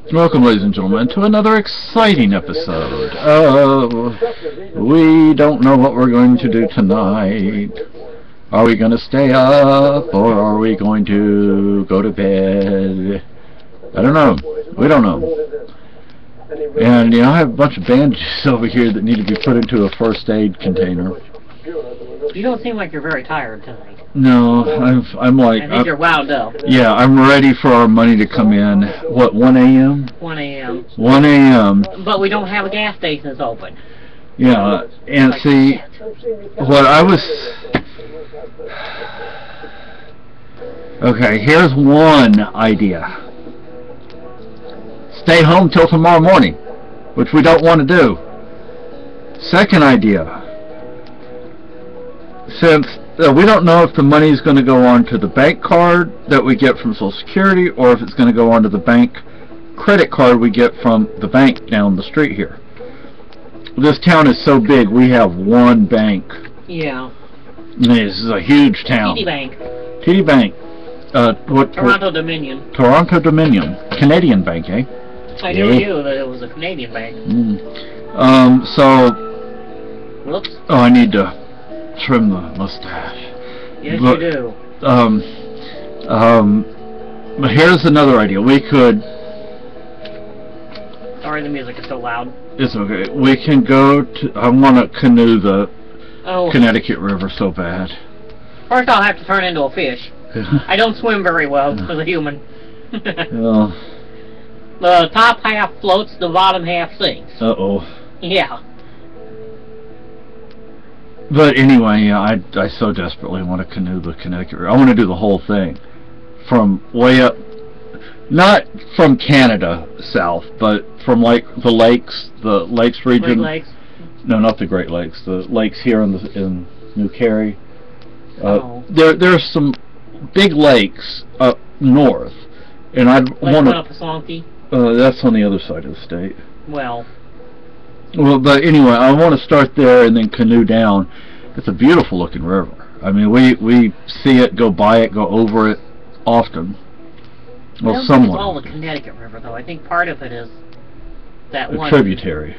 Welcome, ladies and gentlemen, to another exciting episode of We Don't Know What We're Going to Do Tonight. Are we going to stay up, or are we going to go to bed? I don't know. We don't know. And, you know, I have a bunch of bandages over here that need to be put into a first aid container. You don't seem like you're very tired tonight. No, I'm like... I think you're wound up. Yeah, I'm ready for our money to come in. What, 1 a.m.? 1 a.m. 1 a.m. But we don't have a gas station that's open. Yeah, and see, what I was... Okay, here's one idea. Stay home till tomorrow morning, which we don't want to do. Second idea. Since we don't know if the money is going to go on to the bank card that we get from Social Security, or if it's going to go on to the bank credit card we get from the bank down the street here. This town is so big, we have one bank. Yeah. This is a huge town. TD Bank. TD Bank. Toronto Dominion. Toronto Dominion. Canadian bank, eh? I knew you that it was a Canadian bank. So... Whoops. Oh, I need to trim the mustache. Yes, but, you do. But here's another idea. We could... Sorry, the music is so loud. It's okay. We can go to... I want to canoe the Oh. Connecticut River so bad. First I'll have to turn into a fish. I don't swim very well as a human. Well, the top half floats, the bottom half sinks. uh-oh. Yeah. But anyway, yeah, I so desperately want to canoe the Connecticut River. I want to do the whole thing. From way up... Not from Canada south, but from like the lakes region. Great Lakes. No, not the Great Lakes. The lakes here in New Carey. Oh. There are some big lakes up north, and I'd want to. Pasonki? That's on the other side of the state. Well, but anyway, I want to start there and then canoe down. It's a beautiful looking river. I mean, we see it, go by it, go over it often. Well, I don't think somewhat. it's all the Connecticut River, though. I think part of it is that one tributary.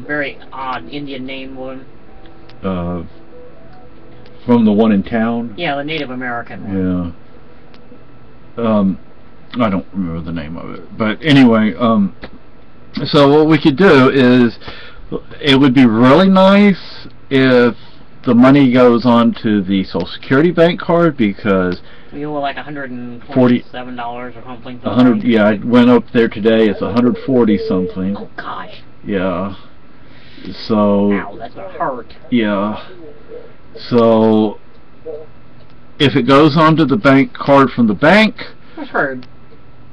Very odd Indian name one. From the one in town. Yeah, the Native American one. Yeah. I don't remember the name of it, but anyway, so what we could do is, it would be really nice if the money goes on to the Social Security bank card, because you owe like $147 or something. 100. Yeah, I went up there today. It's 140 something. Oh gosh. Yeah. So. Ow, that's gonna hurt. Yeah. So, if it goes onto the bank card from the bank, I've heard.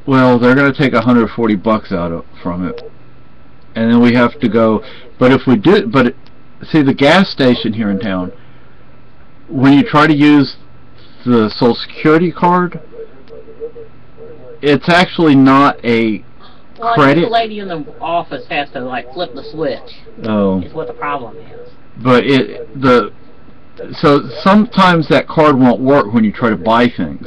well, they're going to take $140 out from it, and then we have to go. But if we do, see, the gas station here in town, when you try to use the Social Security card, it's actually not a Well, credit. I think the lady in the office has to like flip the switch. Oh. Is what the problem is. But so sometimes that card won't work when you try to buy things.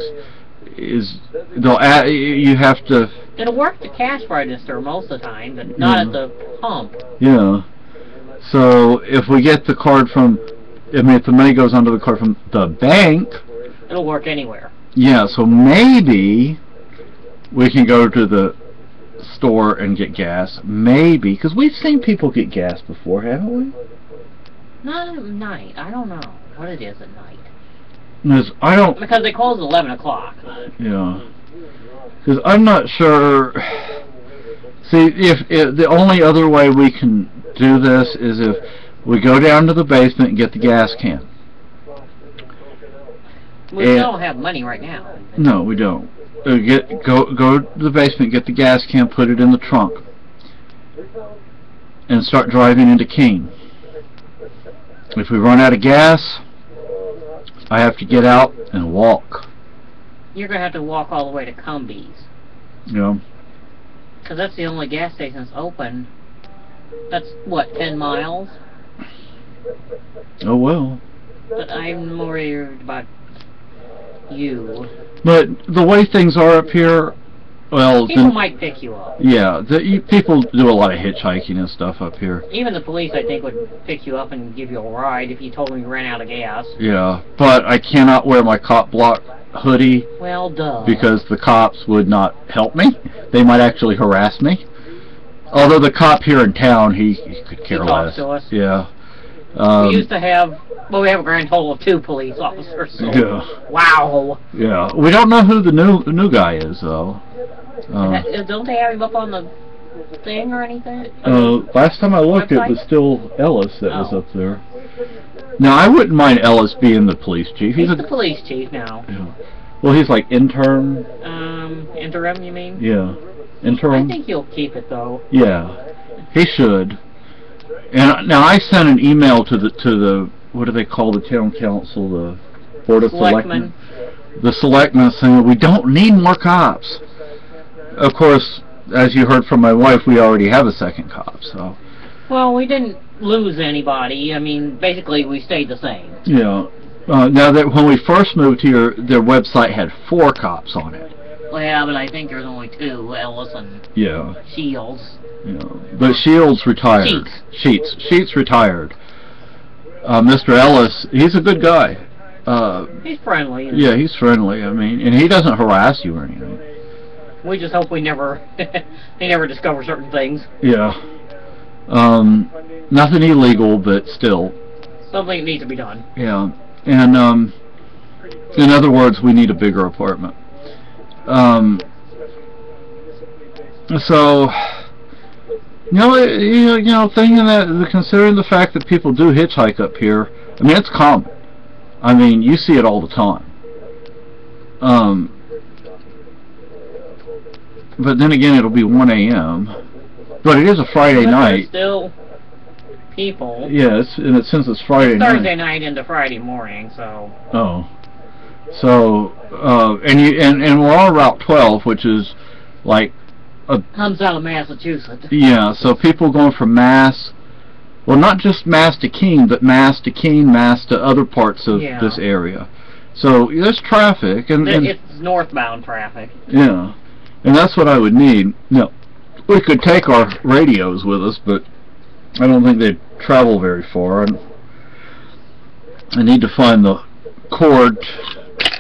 You have to. It'll work the cash register most of the time, but not at the pump. Yeah. So if we get the card from, if the money goes onto the card from the bank, it'll work anywhere. Yeah. So maybe we can go to the store and get gas. Maybe, because we've seen people get gas before, haven't we? Not at night. I don't know what it is at night. Because they close at 11 o'clock. Yeah. Because I'm not sure. See, if the only other way we can do this is if we go down to the basement and get the gas can. We don't have money right now. No, we don't. Go to the basement, get the gas can, put it in the trunk, and start driving into Keene. If we run out of gas, I have to get out and walk. You're going to have to walk all the way to Cumbies. Yeah. Because that's the only gas station that's open. That's, what, 10 miles? Oh, well. But I'm worried about you. But the way things are up here, Well, People then, might pick you up. yeah, people do a lot of hitchhiking and stuff up here. Even the police, I think, would pick you up and give you a ride if you told them you ran out of gas. Yeah, but I cannot wear my cop block hoodie Well, duh. because the cops would not help me. They might actually harass me. Although the cop here in town, he could care less. Talks to us. Yeah. We used to have, well, we have a grand total of 2 police officers. So. Yeah. Wow. Yeah. We don't know who the new guy is though. Don't they have him up on the thing or anything? Last time I looked, Website? it was still Ellis that was Oh. up there. Now I wouldn't mind Ellis being the police chief. He's the police chief now. Yeah. Well, he's like intern. Interim, you mean? Yeah. Interim. I think he'll keep it though. Yeah. He should. And now I sent an email to the what do they call the town council, the board of selectmen, the selectmen, saying we don't need more cops. Of course, as you heard from my wife, we already have a second cop. So. Well, we didn't lose anybody. I mean, basically, we stayed the same. Yeah. Now that when we first moved here, their website had 4 cops on it. Well, yeah, but I think there's only 2, Ellis and Yeah. Shields. Yeah. But Shields retired. Sheets retired. Mr. Ellis, he's a good guy. He's friendly. Yeah, he's friendly. I mean, and he doesn't harass you or anything. We just hope we never, they never discover certain things. Yeah. Nothing illegal, but still. Something needs to be done. Yeah. And, in other words, we need a bigger apartment. So, thinking that, considering the fact that people do hitchhike up here, I mean, it's common. I mean, you see it all the time. But then again, it'll be 1 a.m. But it is a Friday night. Still people. Yes, and since it's Friday night. Thursday night into Friday morning, so. Oh. So, and we're on Route 12, which is like comes out of Massachusetts. Yeah, so people going from Mass, well, not just Mass to Keene, but Mass to Keene, Mass to other parts of this area. So there's traffic, and it's northbound traffic. Yeah, and that's what I would need. Now, we could take our radios with us, but I don't think they'd travel very far. I need to find the cord.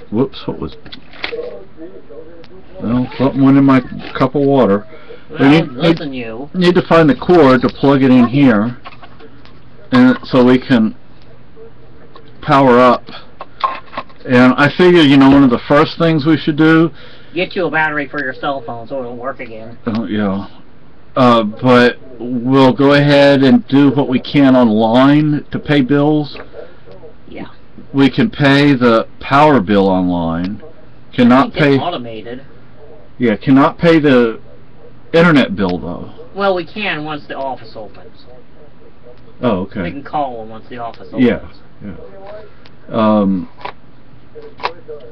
Whoops, what was? Well, something went in my cup of water. Need to find the cord to plug it in here, and so we can power up. And I figure, one of the first things we should do. Get you a battery for your cell phone so it'll work again. Yeah. But we'll go ahead and do what we can online to pay bills. Yeah. We can pay the power bill online. Cannot pay. Automated. Yeah, cannot pay the internet bill though. Well, we can once the office opens. Oh, okay. We can call them once the office opens. Yeah.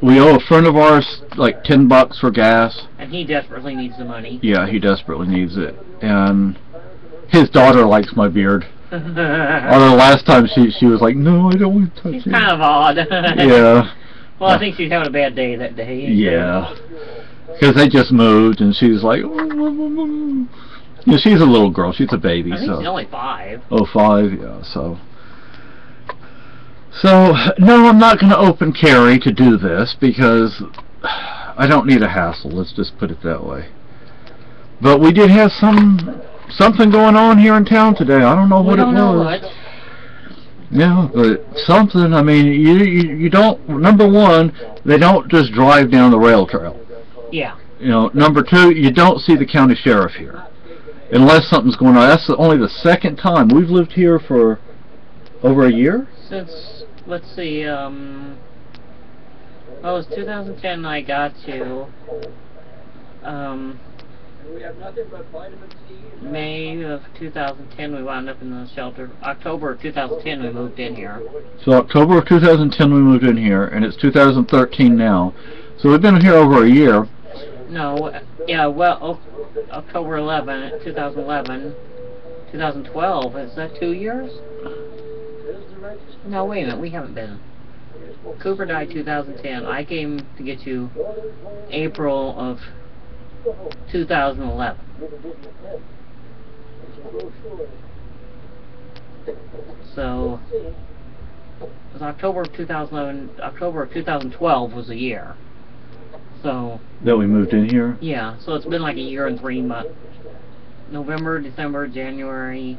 We owe a friend of ours like $10 for gas. And he desperately needs the money. Yeah, he desperately needs it. And his daughter likes my beard. Although last time she was like, no, I don't want to touch it. She's kind of odd. Yeah. Well, I think she's having a bad day that day. Yeah. Because they just moved, and she's like, she's a little girl. She's a baby. I think she's only 5. Oh, 5, yeah. So no, I'm not going to open carry to do this because I don't need a hassle. Let's just put it that way. But we did have something going on here in town today. I don't know what it was. We don't know what. Yeah, but something. I mean, you don't. Number one, they don't just drive down the rail trail. Yeah. Number 2, you don't see the county sheriff here unless something's going on. That's only the second time. We've lived here for over a year. Since, let's see, well, it was 2010 I got to, May of 2010 we wound up in the shelter. October of 2010 we moved in here. So October of 2010 we moved in here, and it's 2013 now. So we've been here over a year. No, yeah, well, October 11, 2011, 2012, is that 2 years? No, wait a minute, we haven't been. Cooper died 2010. I came to get you April of 2011. So, it was October of 2011, October of 2012 was the year. So... That we moved in here? Yeah, so it's been like a year and 3 months. November, December, January,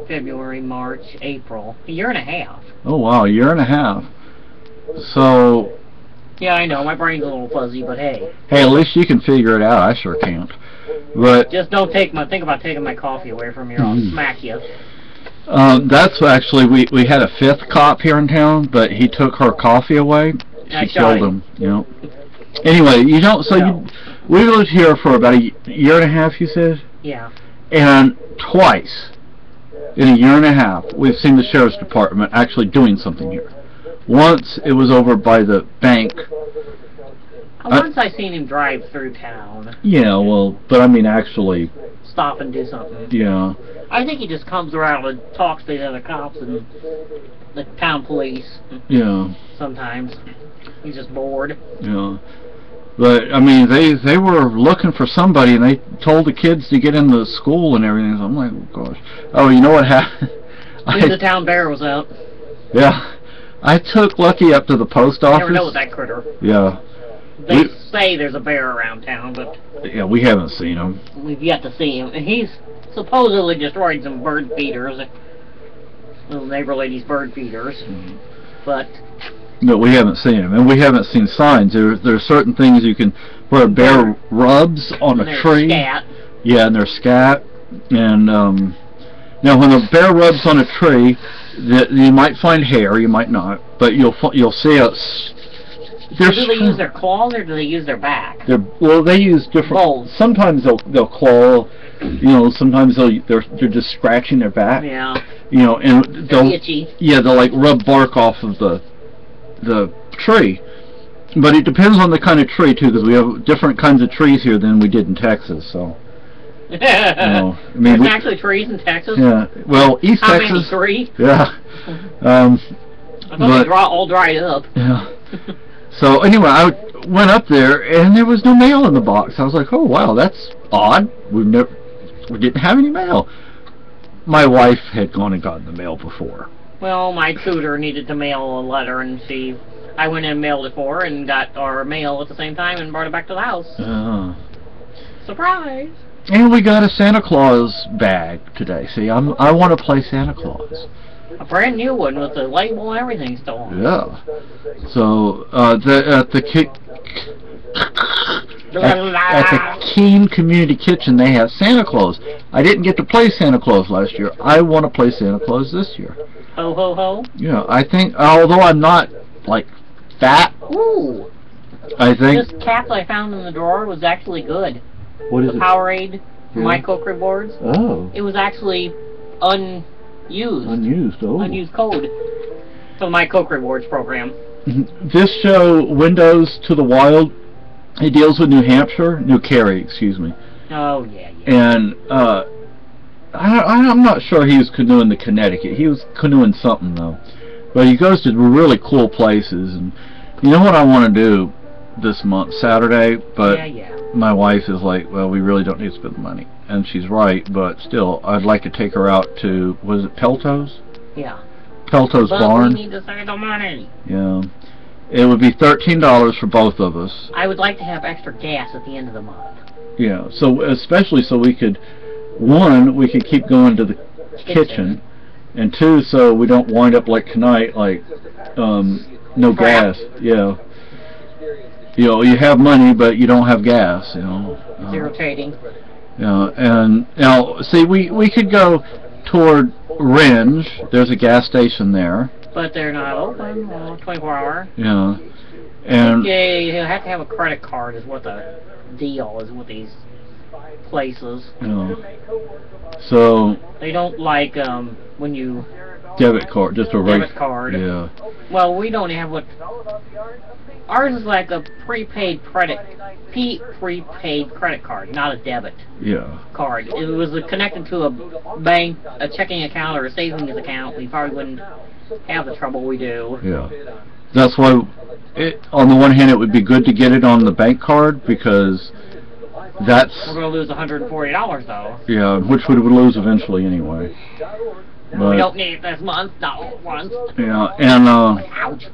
February, March, April. A year and a half. Oh wow, a year and a half. So... Yeah, I know, my brain's a little fuzzy, but hey. Hey, at least you can figure it out. I sure can't. But... Just don't think about taking my coffee away from you, or I'll smack you. That's actually, we had a 5th cop here in town, but he took her coffee away. She killed him, you know. Anyway, you don't, so we lived here for about a year and a half, you said? Yeah. And twice in a year and a half, we've seen the sheriff's department actually doing something here. Once, it was over by the bank. Once I seen him drive through town. Yeah, well, but I mean actually... Stop and do something. Yeah. I think he just comes around and talks to the other cops and the town police. Yeah. Sometimes. He's just bored. Yeah. But, I mean, they were looking for somebody, and they told the kids to get into school and everything. So I'm like, oh, gosh. Oh, you know what happened? The town bear was out. Yeah. I took Lucky up to the post office. You never know with that critter. Yeah. They say there's a bear around town, but... Yeah, we haven't seen him. We've yet to see him. And he's supposedly destroyed some bird feeders. Little neighbor lady's bird feeders. But... No, we haven't seen him, and we haven't seen signs. There are certain things you can, where a bear rubs on a tree. Scat. Yeah, and they're scat. And now, when a bear rubs on a tree, you might find hair, you might not, but you'll see a. Do they use their claws or do they use their back? Well, they use different. Both. Sometimes they'll claw. You know, sometimes they're just scratching their back. Yeah. You know, and they'll itchy. Yeah, they'll like rub bark off of the tree. But it depends on the kind of tree too, because we have different kinds of trees here than we did in Texas. So. You know, I mean, there's actually trees in Texas. Yeah. Well, East How Texas. How many? 3? Yeah. I thought they all dried up. Yeah. So anyway, I went up there and there was no mail in the box. I was like, oh wow, that's odd. We didn't have any mail. My wife had gone and gotten the mail before. Well, my tutor needed to mail a letter, and I went in and mailed it for her and got our mail at the same time and brought it back to the house. Surprise! And we got a Santa Claus bag today. See, I want to play Santa Claus. A brand new one with the label and everything still on. Yeah. So at the Keene Community Kitchen, they have Santa Claus. I didn't get to play Santa Claus last year. I want to play Santa Claus this year. Ho ho ho. Yeah, I think, although I'm not like fat. Ooh. I think this cap I found in the drawer was actually good. What is it? The Powerade My Cookery boards. Oh. It was actually unused. Unused. Oh. Unused code for My Cookery boards program. This show, Windows to the Wild, it deals with New Hampshire, New Cary, excuse me. Oh yeah. And I'm not sure he was canoeing to Connecticut. He was canoeing something though. But he goes to really cool places, and you know what I want to do this month, Saturday, but my wife is like, well, we really don't need to spend the money. And she's right, but still, I'd like to take her out to, was it Pelto's? Yeah. Pelto's Barn. We need to save the money. Yeah. It would be $13 for both of us. I would like to have extra gas at the end of the month. Yeah, so especially so we could, one, we could keep going to the kitchen, and two, so we don't wind up like tonight, like, no gas. Yeah. You know, you have money, but you don't have gas, you know. It's irritating. Yeah, and now, see, we could go toward Renge. There's a gas station there. But they're not open, 24-hour. Yeah. And yeah, you have to have a credit card is what the deal is with these places. Yeah. So they don't like when you debit card, just a debit card. Yeah. Well, we don't have what ours is like a prepaid credit card, not a debit. Yeah. Card. It was connected to a bank, a checking account, or a savings account. We probably wouldn't have the trouble we do. Yeah. That's why, on the one hand, it would be good to get it on the bank card because That's, We're going to lose $140 though. yeah, which we would lose eventually anyway. We But, don't need this month, not once. yeah, and, Ouch.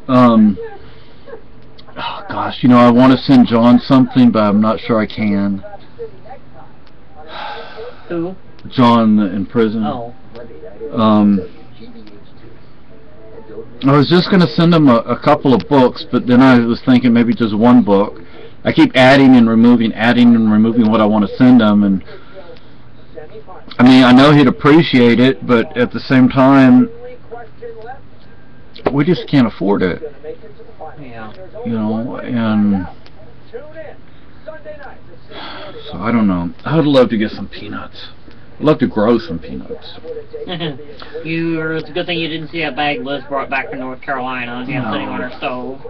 oh gosh, you know, I want to send John something, but I'm not sure I can. Who? John in prison. Oh. I was just going to send him a couple of books, but then I was thinking maybe just one book. I keep adding and removing what I want to send him, and I mean, I know he'd appreciate it, but at the same time, we just can't afford it. Yeah. You know, and so I don't know. I would love to get some peanuts. I'd love to grow some peanuts. It's a good thing you didn't see that bag Liz brought back from North Carolina and had sitting on her stove.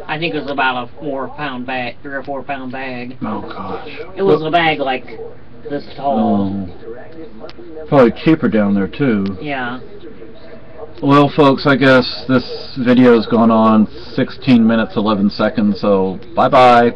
I think it was about a 4-pound bag, 3 or 4 pound bag. Oh gosh. It was a bag like this tall. Probably cheaper down there too. Yeah. Well, folks, I guess this video's gone on 16 minutes 11 seconds, so bye-bye.